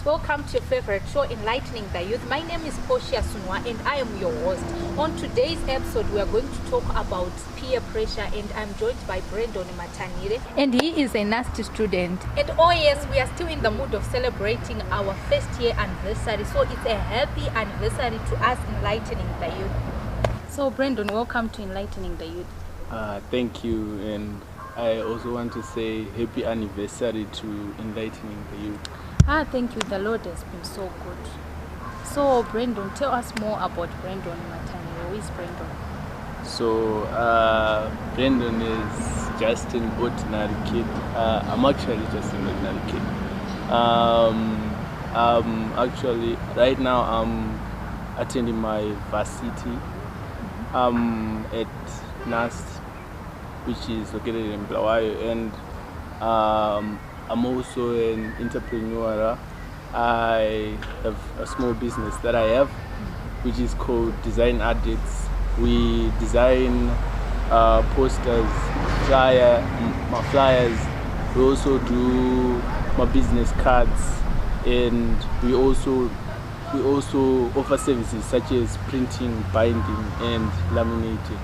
welcome to your favorite show, Enlightening the Youth. My name is Portia Sunwa and I am your host. On today's episode, we are going to talk about peer pressure, and I'm joined by Brandon Matanire, and he is a nasty student. And oh yes, we are still in the mood of celebrating our first year anniversary, so it's a happy anniversary to us, Enlightening the Youth. So Brandon, welcome to Enlightening the Youth. Thank you, and I also want to say happy anniversary to Enlightening the Youth. Thank you. The Lord has been so good. So, Brandon, tell us more about Brandon Matanire. Who is Brandon? So, Brandon is just an ordinary kid. I'm actually just an ordinary kid. Actually, right now I'm attending my varsity at NAST, which is located in Bulawayo, and I'm also an entrepreneur. I have a small business that I have, which is called Design Addicts. We design posters, my flyers. We also do my business cards, and we also offer services such as printing, binding, and laminating.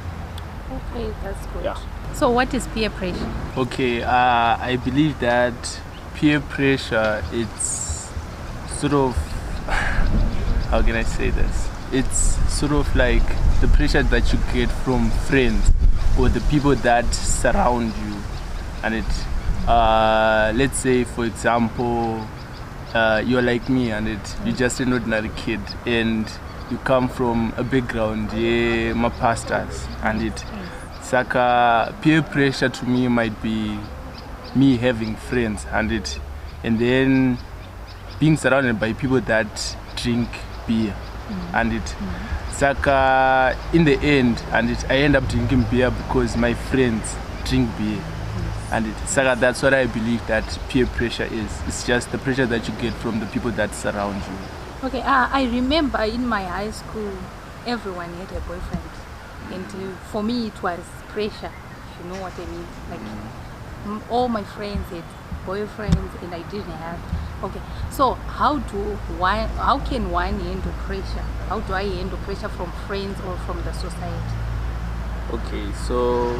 Okay, that's good. Yeah. So what is peer pressure? Okay, I believe that peer pressure, it's sort of, how can I say this? It's sort of like the pressure that you get from friends or the people that surround you. And let's say, for example, you're like me and you're just an ordinary kid and you come from a background, my pastors, and Saka peer pressure to me might be me having friends and then being surrounded by people that drink beer and Saka in the end I end up drinking beer because my friends drink beer and Saka, that's what I believe that peer pressure is. It's just the pressure that you get from the people that surround you. Okay, I remember in my high school everyone had a boyfriend, and for me it was pressure, if you know what I mean. Like all my friends had boyfriends and I didn't have. Okay, so how can one handle pressure? How do I handle pressure from friends or from the society? Okay, so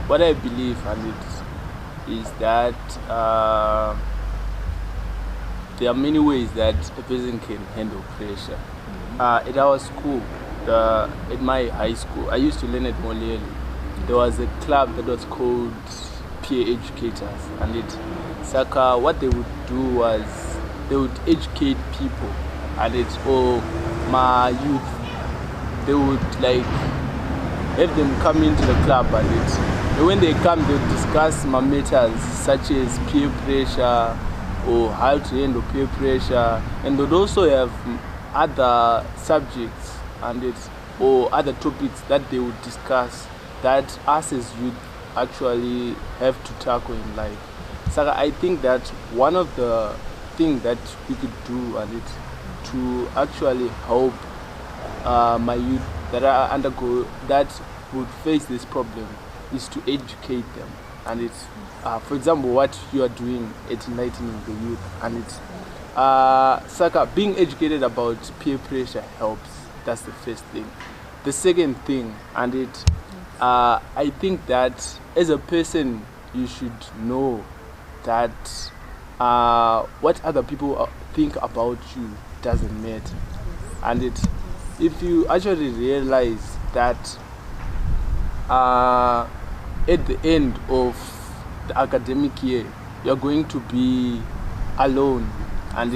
what I believe is that there are many ways that a person can handle pressure. At our school, at my high school, I used to learn at Molele. There was a club that was called Peer Educators, and Saka, what they would do was they would educate people, and or my youth, they would like have them come into the club, and when they come, they would discuss my matters such as peer pressure or how to handle peer pressure, and they'd also have other subjects or other topics that they would discuss that us as youth actually have to tackle in life. So I think that one of the things that we could do to actually help my youth that would face this problem is to educate them. And for example, what you are doing at Enlightening the Youth, and Saka, being educated about peer pressure helps. That's the first thing. The second thing, I think that as a person, you should know that what other people think about you doesn't matter. And if you actually realize that at the end of the academic year, you're going to be alone, and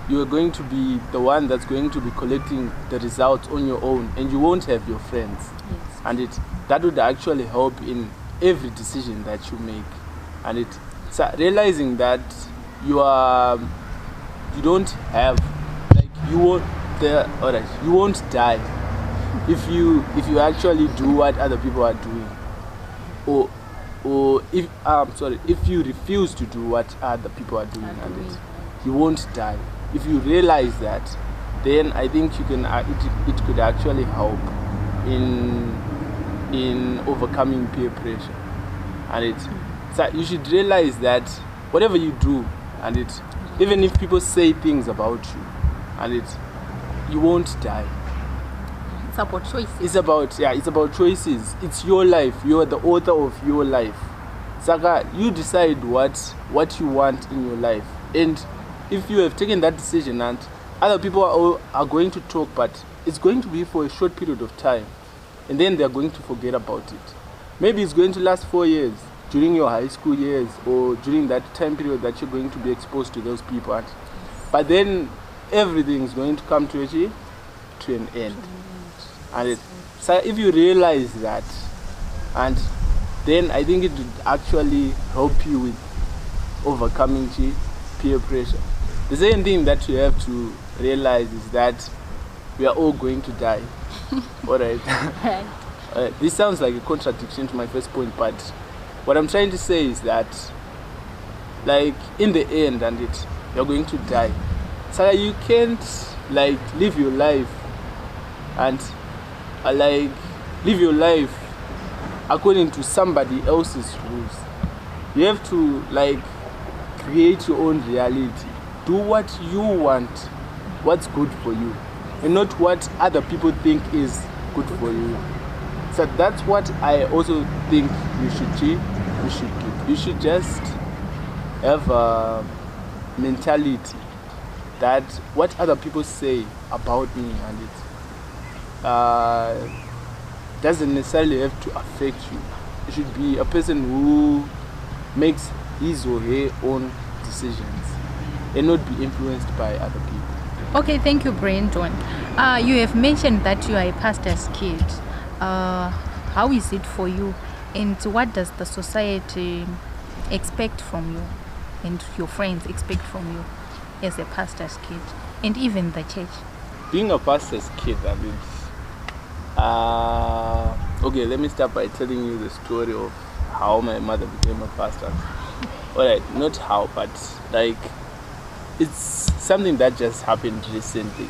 you are going to be the one that's going to be collecting the results on your own, and you won't have your friends. Yes. And that would actually help in every decision that you make. And so realizing that you don't have, you won't die if you actually do what other people are doing, or if you refuse to do what other people are doing, you won't die. If you realize that, then I think you can. It could actually help in overcoming peer pressure, and so you should realize that whatever you do, and even if people say things about you, and you won't die. It's about choices. It's about choices. It's your life. You are the author of your life. Saka, you decide what you want in your life. And if you have taken that decision, and other people are going to talk, but it's going to be for a short period of time, and then they're going to forget about it. Maybe it's going to last 4 years during your high school years, or during that time period that you're going to be exposed to those people. But then everything is going to come to an end. And so if you realize that, and then I think it would actually help you with overcoming peer pressure. The second thing that you have to realize is that we are all going to die. All right. This sounds like a contradiction to my first point, but what I'm trying to say is that, like, in the end, you're going to die. So you can't live your life and live your life according to somebody else's rules. You have to create your own reality. Do what you want, what's good for you, and not what other people think is good for you. So that's what I also think you should do. You should just have a mentality that what other people say about me, and it doesn't necessarily have to affect you. You should be a person who makes his or her own decisions and not be influenced by other people. Okay, thank you, Brandon. You have mentioned that you are a pastor's kid. How is it for you, and what does the society expect from you, and your friends expect from you as a pastor's kid, and even the church? Being a pastor's kid, okay, let me start by telling you the story of how my mother became a pastor. Alright, not how, but it's something that just happened recently.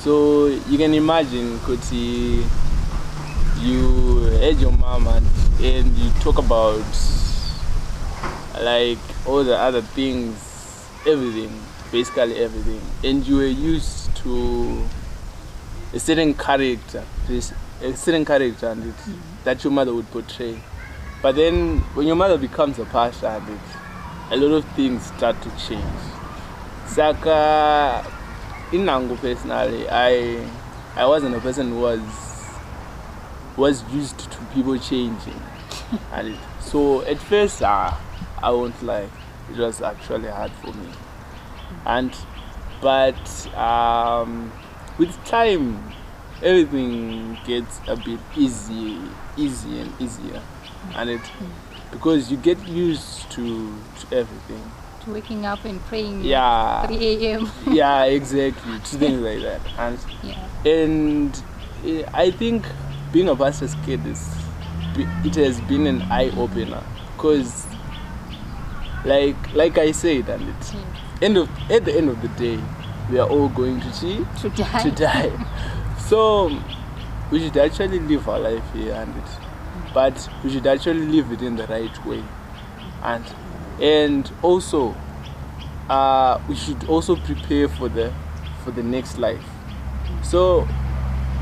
So you can imagine, Koti, you had your mom and you talk about all the other things, everything, basically everything, and you were used to a certain character, and that your mother would portray. But then when your mother becomes a pastor, a lot of things start to change. Saka, in Nango personally, I wasn't a person who was used to people changing. And so at first, I won't lie, it was actually hard for me. But with time, everything gets a bit easier and easier, and because you get used to everything. To waking up and praying 3 a.m. Yeah, exactly. Things like that. And I think being a pastor's kid it has been an eye opener, because like I said, and at the end of the day, we are all going to die. So we should actually live our life here, but we should actually live it in the right way, and also we should also prepare for the next life. So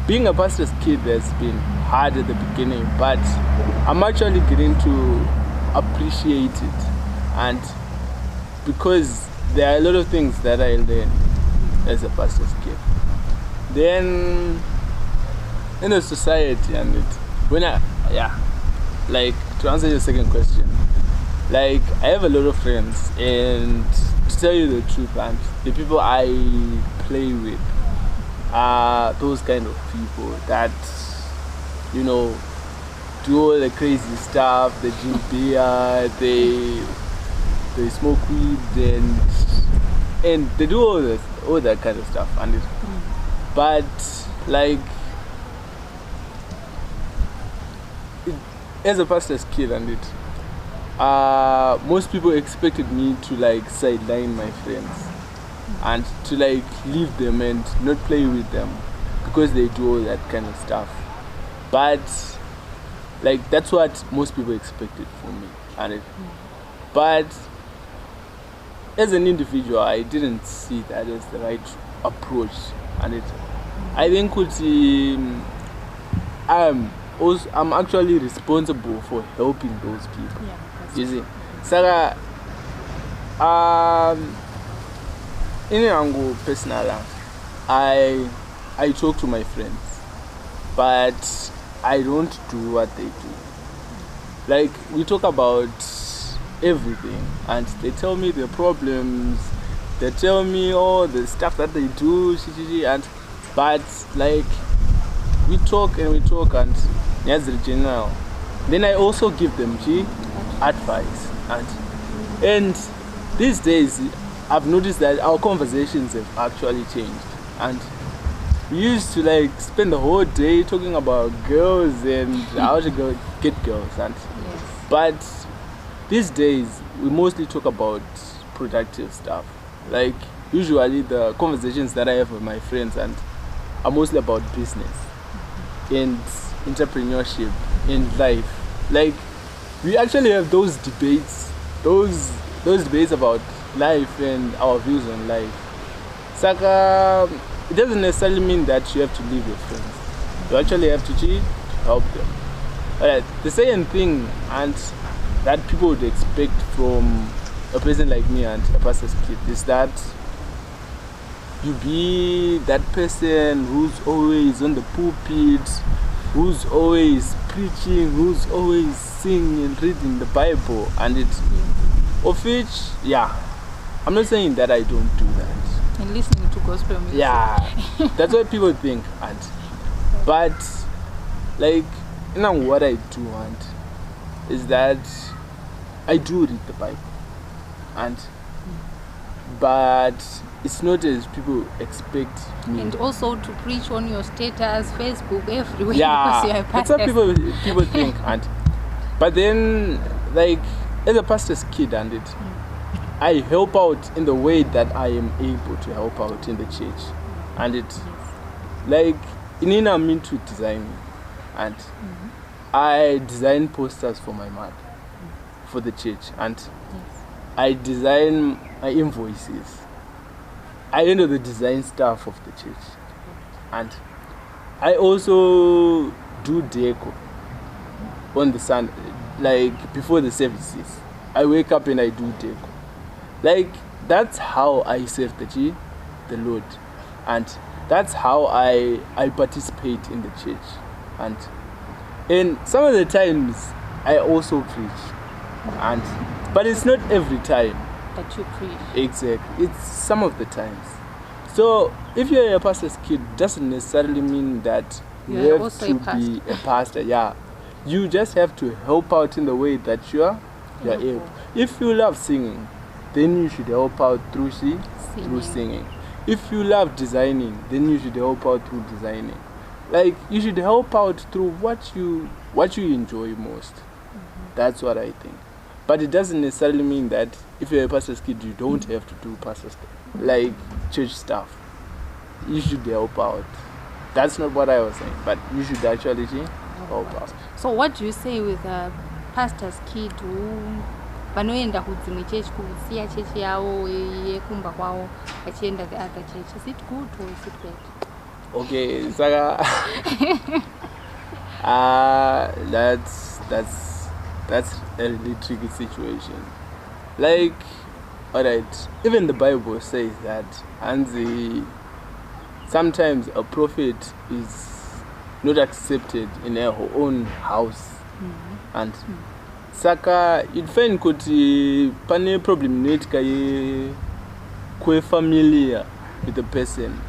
being a pastor's kid has been hard at the beginning, but I'm actually getting to appreciate it, and because there are a lot of things that I learned as a pastor's kid. Then in the society, to answer your second question, I have a lot of friends, and to tell you the truth, and the people I play with are those kind of people that, do all the crazy stuff, they drink beer, they smoke weed, and they do all that kind of stuff, but as a pastor's kid, most people expected me to sideline my friends and to leave them and not play with them because they do all that kind of stuff. But that's what most people expected from me, but as an individual, I didn't see that as the right approach, and I think I'm actually responsible for helping those people. Yeah, You see, Sarah, in Ango personal, I talk to my friends, but I don't do what they do. Like, we talk about everything, and they tell me their problems, they tell me all the stuff that they do, but like, we talk, and yes, the general. Then I also give them advice, and these days I've noticed that our conversations have actually changed, and we used to like spend the whole day talking about girls and how to go get girls, and but these days we mostly talk about productive stuff. Like, usually the conversations that I have with my friends are mostly about business and entrepreneurship in life. Like, we actually have those debates about life and our views on life. Saka, it doesn't necessarily mean that you have to leave your friends. You actually have to help them. The same thing, and that people would expect from a person like me and a pastor's kid, is that you be that person who's always on the pulpit, who's always preaching, who's always singing and reading the Bible, and of which, I'm not saying that I don't do that. And listening to gospel music. Yeah, that's what people think, but like, what I do want is that I do read the Bible, but it's not as people expect me. And also to preach on your status, Facebook, everywhere. Yeah, because you are a that's what pastor. people think. But then, like, as a pastor's kid, I help out in the way that I am able to help out in the church, like, in I'm into designing, and I design posters for my mother, for the church, and I design my invoices. I handle the design stuff of the church, and I also do deco on the Sunday, like before the services. I wake up and I do deco. Like, that's how I serve the Lord, and that's how I participate in the church, and some of the times I also preach, but it's not every time that you preach. Exactly, it's some of the times. So if you're a pastor's kid, doesn't necessarily mean that you have to be a pastor. You just have to help out in the way that you're able. If you love singing, then you should help out through singing. If you love designing, then you should help out through designing. Like, you should help out through what you enjoy most. That's what I think. But it doesn't necessarily mean that if you're a pastor's kid, you don't have to do pastor's stuff, like church stuff. You should help out. That's not what I was saying, but you should actually help out. So what do you say with a pastor's kid who vanoenda kudzimwe church kusiya church yawo yekumba kwawo achienda the other church? Is it good or is it bad? Okay, Saga. That's a really tricky situation. Like, alright, even the Bible says that, sometimes a prophet is not accepted in her own house, and Saka, you'd find kuti pane problem netka ye familiar with the person,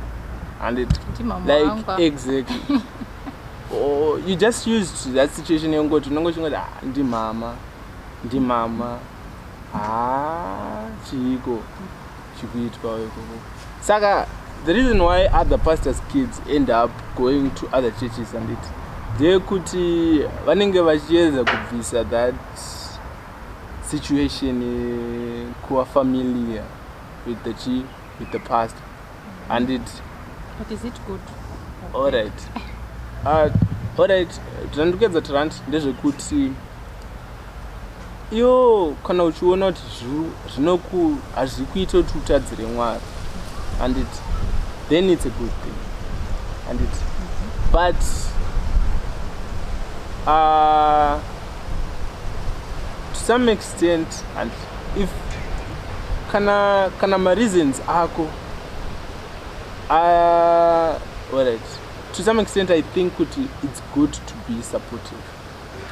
and it like exactly. Or you just used to that situation and go to ndi mama chikuitwa. Saka, the reason why other pastors' kids end up going to other churches and they could vanenge vachiedza kubvisa that situation kuva familiar with the pastor, and But is it good? Alright, tandukedza ndezvekuti yo kana uchiona kuti zvinoku hazvikuita kuti utadzire Mwari, and then it's a good thing, and but to some extent, and if kana my reasons ako alright, to some extent I think it's good to be supportive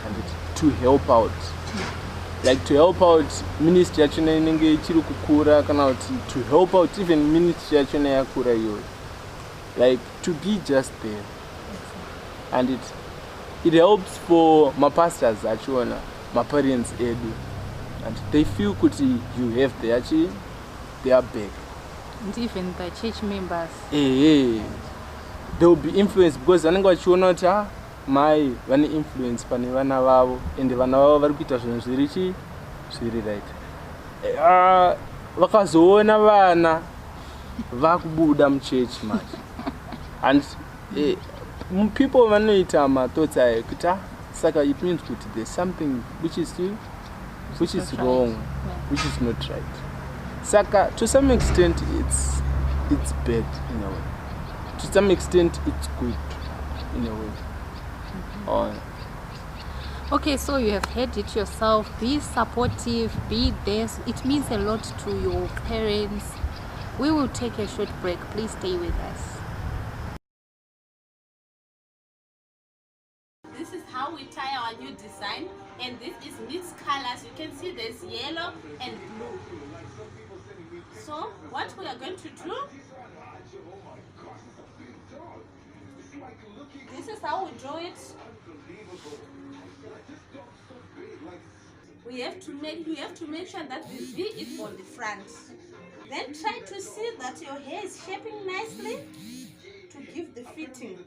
and to help out, like to help out ministry yachona inenge ichiri kukura, kana kuti to help out even ministry yachona yakura iyoyo, like to be just there, and it helps for my pastors achona, my parents edu, and they feel kuti you have their back, and even the church members they will be influenced because vanenge vachiona kuti mai vane influence pane vana vavo, and vana vavo vari kuita zvinhu zviri right. Vakazoona vana vakubuda muchechi manje, and people vanoita mathoughts ayo kuti saka it means kuti there's something which is wrong, which is not right. Saka to some extent it's bad in a way, to some extent it's good in a way. Okay, so you have heard it yourself. Be supportive, be there. It means a lot to your parents. We will take a short break. Please stay with us. This is how we tie our new design, and this is mixed colors. You can see there's yellow and blue. So what we are going to do, this is how we do it. You have to make sure that the V is on the front. Then try to see that your hair is shaping nicely to give the fitting.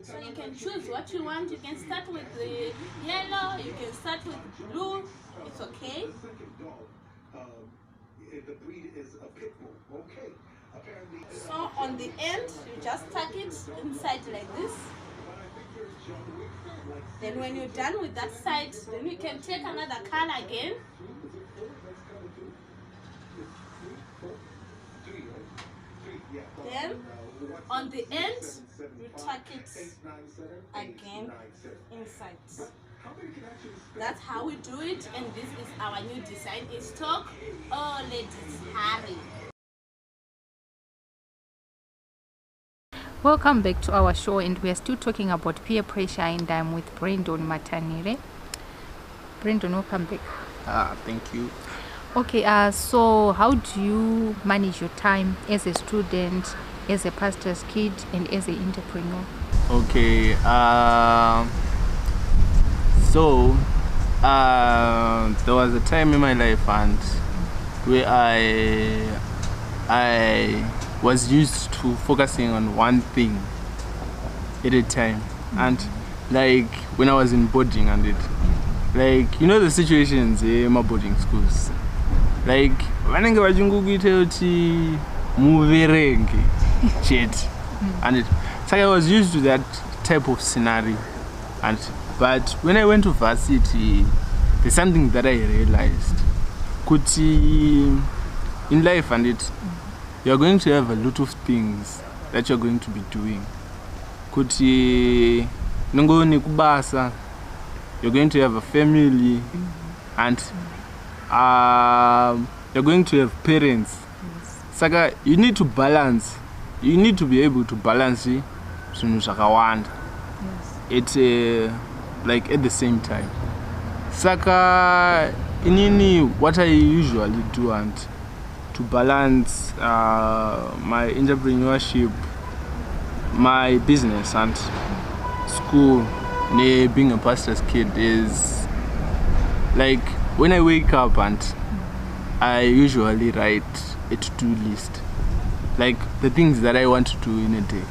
So you can choose what you want. You can start with the yellow, you can start with blue, it's okay. So on the end, you just tuck it inside like this. Then when you're done with that side, then you can take another color again. Then on the end, you tuck it again inside. That's how we do it, and this is our new design in stock. Oh, ladies, hurry. Welcome back to our show, and we are still talking about peer pressure, and I'm with Brandon Matanire. Brandon, welcome back. Thank you. Okay, so how do you manage your time as a student, as a pastor's kid, and as an entrepreneur? Okay, so there was a time in my life and where I was used to focusing on one thing at a time, and like when I was in boarding and like, you know, the situations in my boarding schools, like vanenge vachingokuita kuti muverenge chete, and so I was used to that type of scenario, but when I went to varsity, there's something that I realized, kuti in life and you're going to have a lot of things that you're going to be doing. Kuti nongoni kubasa, you're going to have a family, and you're going to have parents. Saka, you need to balance. You need to be able to balance it. It's like at the same time. Saka, inini what I usually do and to balance my entrepreneurship, my business and school, being a pastor's kid is like when I wake up and I usually write a to-do list, like the things that I want to do in a day,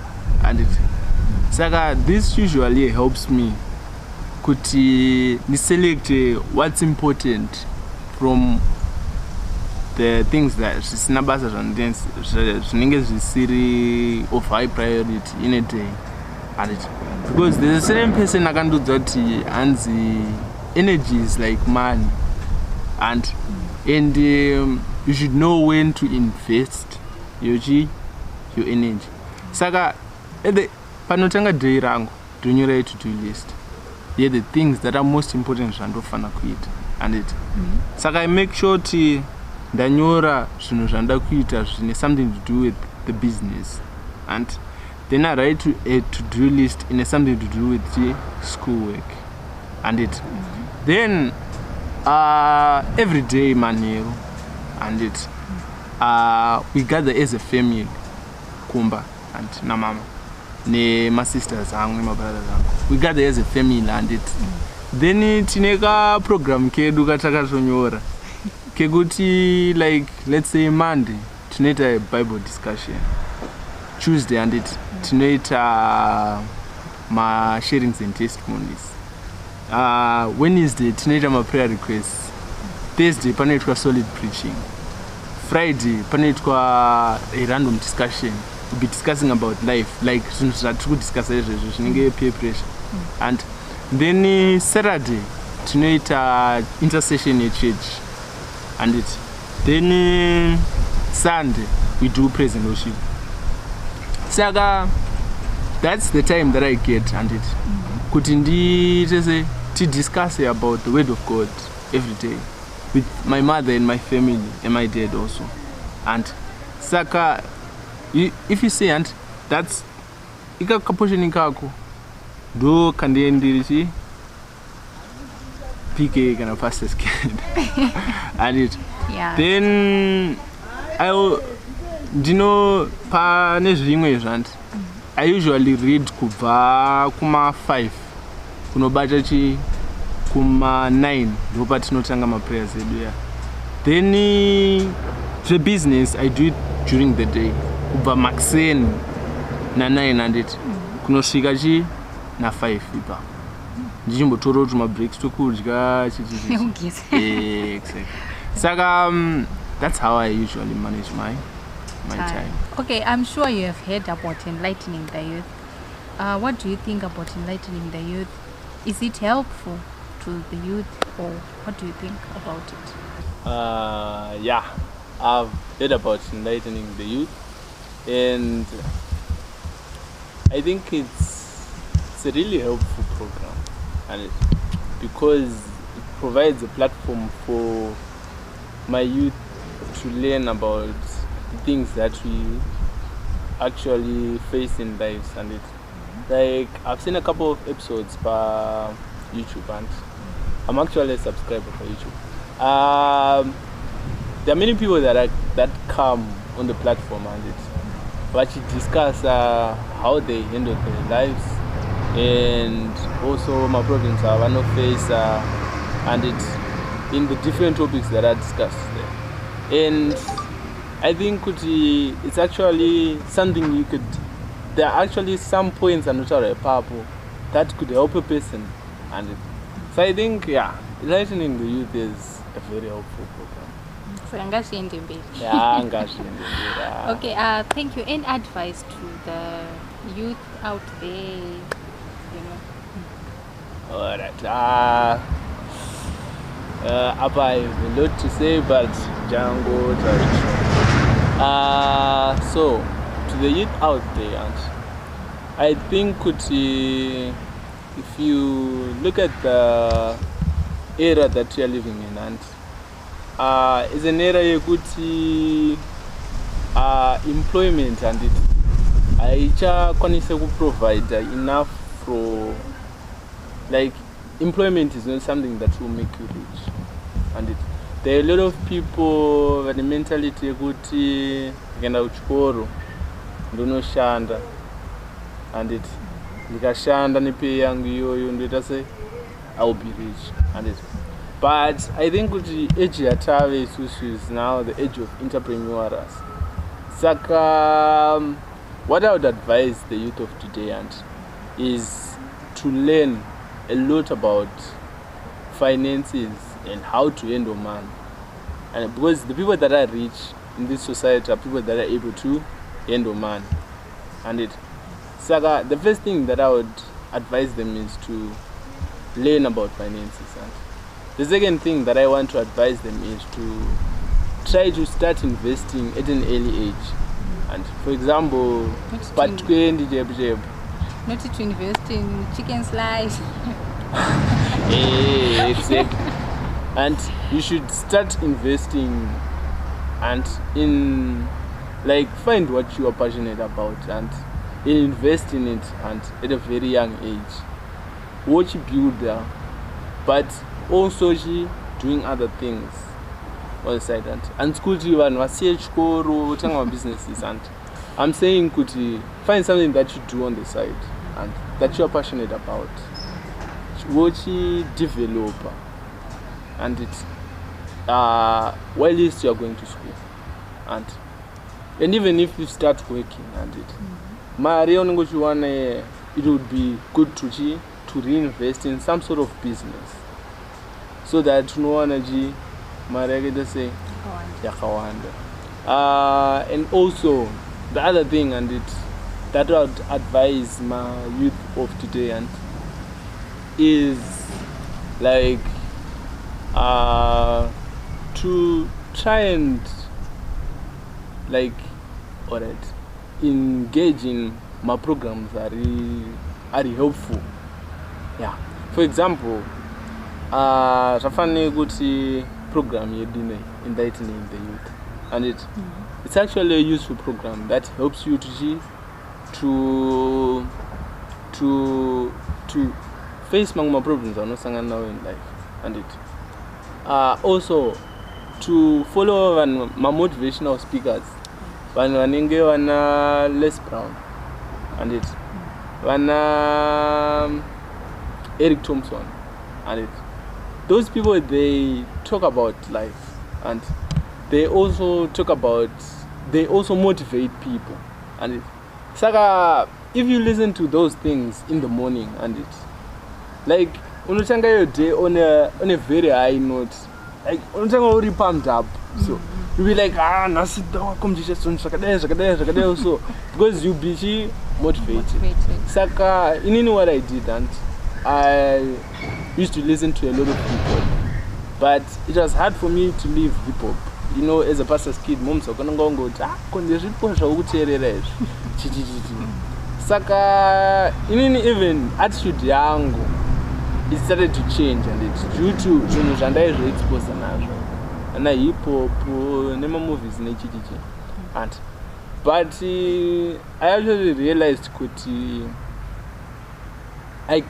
and Saka, this usually helps me kuti select what's important from the things that zvinenge zvisiri of high priority in a day, and it because there's a certain person I can do that and the energy is like money, and you should know when to invest your energy. Saka panotanga day rangu ndonyora to-do list. Yeah, the things that are most important zvandofana kuita, and it saka I make sure ti ndanyora zvinhu zvanda kuita zvine something to do with the business, and then I write a to-do list in something to do with the schoolwork, and it then every day manero, and it we gather as a family, Kumba and Namama, my sisters and my brothers. We gather as a family, and it then tineka program kedu katakatonyora keguti, like let's say Monday tunaita a Bible discussion, Tuesday and it tunaita my sharings and testimonies, Wednesday tunaita my prayer requests, Thursday panaitwa solid preaching, Friday panaitwa a random discussion. We'll be discussing about life, like to discuss peer pressure, and then Saturday tonight intercession in church, and it then Sunday we do praise and worship. Saga, that's the time that I get, and it could indeed say to discuss about the word of God every day with my mother and my family and my dad also, and Saka. If you say, and that's ikaportion kako do kandiendirichi PK kana fastest kid and it then I pa nezvimwe zvandi I usually read kubva kuma 5 kunobata chi kuma 9 ndo patinotanga ma prayers edu ya. Then the business I do it during the day. Uba maxen na 900 kunosvika chi na 5 ipa ndichimbotoro tuma breaks tokudya exactly. Saka that's how I usually manage my time. Okay, I'm sure you have heard about enlightening the youth. What do you think about enlightening the youth? Is it helpful to the youth, or what do you think about it? Yeah, I've heard about enlightening the youth, and I think it's a really helpful program, and because it provides a platform for my youth to learn about the things that we actually face in lives, and it like I've seen a couple of episodes by YouTube, and I'm actually a subscriber for YouTube. There are many people that come on the platform, and but you discuss how they handle their lives, and also my problems I want to face, and it's in the different topics that are discussed there. And I think it's actually something you could. There are actually some points and purple that could help a person, and so I think enlightening the youth is a very helpful program. Okay, thank you. Any advice to the youth out there, Alright. I have a lot to say, but Django. So to the youth out there, and I think if you look at the era that we are living in, and is an era of good employment, and it can provide enough for, like, employment is not something that will make you rich, and there are a lot of people with the mentality kuti ngenda kuchikoro ndonoshanda, and ndikashanda nepay yangu iyoyo ndoita sei I will be rich, and but I think kuti age yatave isusu is now the age of entrepreneurs. Saka what I would advise the youth of today and is to learn a lot about finances and how to handle money, and because the people that are rich in this society are people that are able to handle money, and Saga, the first thing that I would advise them is to learn about finances. And the second thing that I want to advise them is to try to start investing at an early age. And for example, Not to invest in chicken slice. Exactly. And you should start investing and in like find what you are passionate about and invest in it and at a very young age. Watch builder, but also she doing other things on the side and school even businesses. And I'm saying find something that you do on the side and that you are passionate about. Watch developer and it's while you are going to school and even if you start working and it would be good to reinvest in some sort of business so that and also the other thing and that I would advise my youth of today and is like to try and like engage in my programs are helpful. Yeah. For example, Rafane Guti program enlightening the youth, and it's actually a useful program that helps you to face more problems are not now in life, and also to follow my motivational speakers. One Les Brown, and Eric Thompson, and those people, they talk about life and they also motivate people, and Saka, if you listen to those things in the morning and like unotanga your day on a very high note, like unotanga already pumped up, so you'll be like so because you'll be motivated. Saka, you know what I did, and I used to listen to a lot of people, but it was hard for me to leave hip hop. You know, as a pastor's kid, moms are gonna go Saka, even attitude young, it started to change, and it's due to exposed and hip hop, movies, and but I actually realized I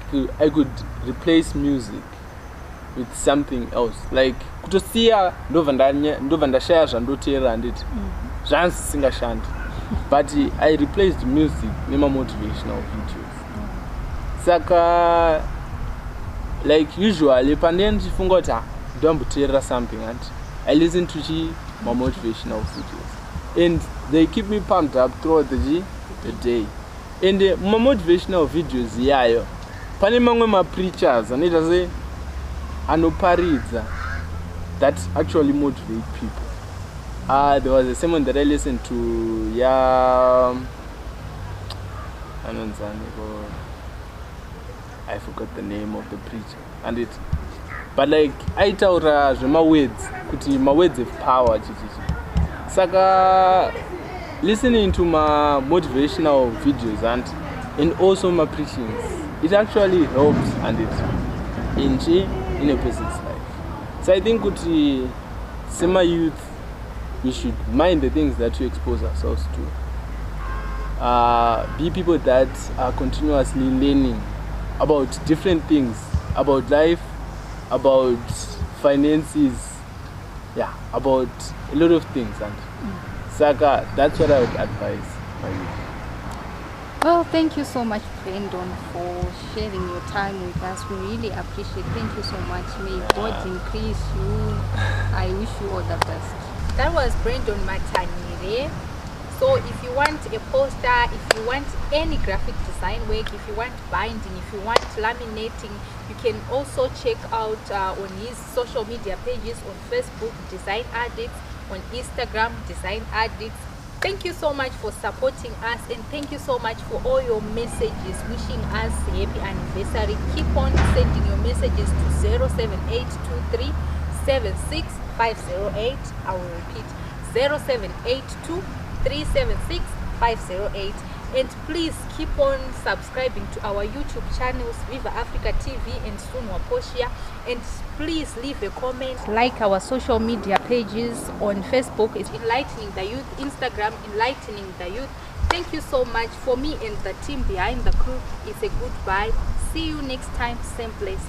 could replace music with something else, like kutosiya ndovanda share zvandotera and it zvanzi singashandi, but I replaced music with motivational videos. Saka, like usually pandeni ndichifunga kuti ndomboteerera something and I listen to my motivational videos, and they keep me pumped up throughout the day. And my motivational videos yayo pane mamwe ma preachers anoita se anoparidza that actually motivate people. There was a sermon that I listened to, I forgot the name of the preacher, and but like I told my words of power. Saka, listening to my motivational videos and also my preachings, it actually helps and in a person's life. So I think semi youth, we should mind the things that we expose ourselves to. Be people that are continuously learning about different things, about life, about finances, about a lot of things. And Saka, that's what I would advise my youth. Well, thank you so much, Brandon, for sharing your time with us. We really appreciate it. Thank you so much. May God increase you. I wish you all the best. That was Brandon Matanire. So if you want a poster, if you want any graphic design work, if you want binding, if you want laminating, you can also check out on his social media pages on Facebook, Design Addicts, on Instagram, Design Addicts, Thank you so much for supporting us, and thank you so much for all your messages wishing us happy anniversary. Keep on sending your messages to 07823765508. I will repeat, 07823765508. And please keep on subscribing to our YouTube channels, Viva Africa TV and Sunwa Portia. And please leave a comment. Like our social media pages on Facebook, it's Enlightening the Youth, Instagram, Enlightening the Youth. Thank you so much. For me and the team behind the crew, it's a goodbye. See you next time, same place.